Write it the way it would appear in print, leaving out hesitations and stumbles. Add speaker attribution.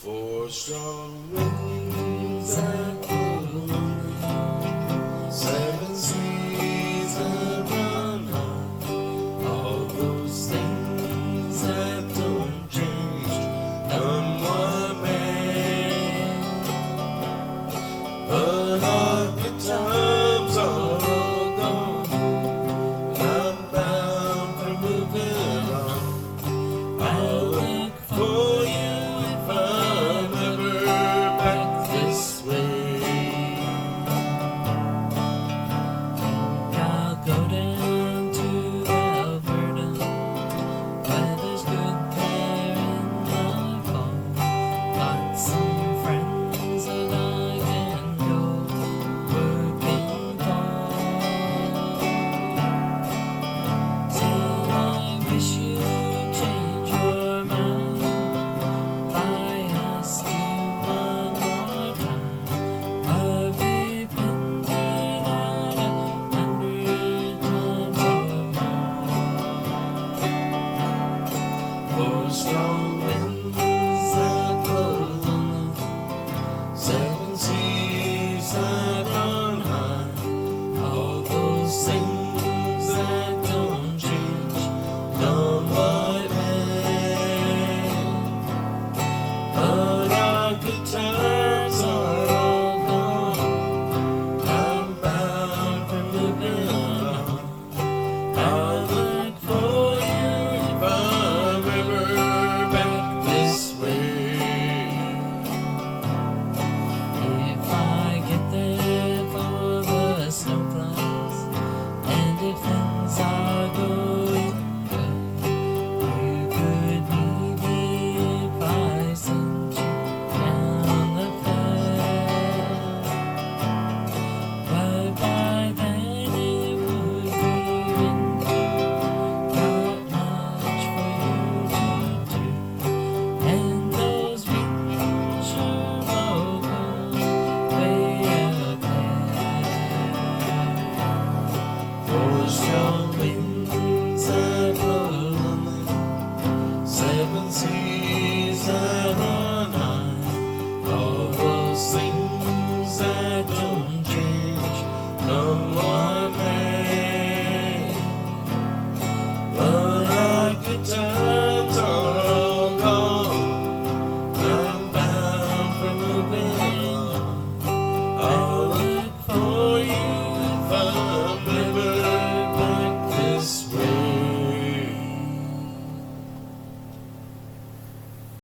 Speaker 1: Four strong winds that blow on me, seven seas that run high, all those things that don't change, none one man. But our good times are all gone, I'm bound for moving on. I'll look for you if I'm ever back this way.
Speaker 2: I'll go down to Alberta, weather's good there in the fall. Got some friends that I can go working for. Till I wish you'd change your mind, if I ask you one more time, I'll be printed out 100 times or more.
Speaker 1: Four strong winds that blow on me, seven seas that run high, all those things that don't change, none white man. But our good times are all gone, I'm bound for moving on. I'll look for you if I'm ever back this way.
Speaker 2: If I get there for the snowflakes, and if things are going good, you could meet me if I sent you down the fair. But by then it would be winter, not much for you to do, and those winter locals way up there.
Speaker 1: Four strong winds that blow on me, seven seas that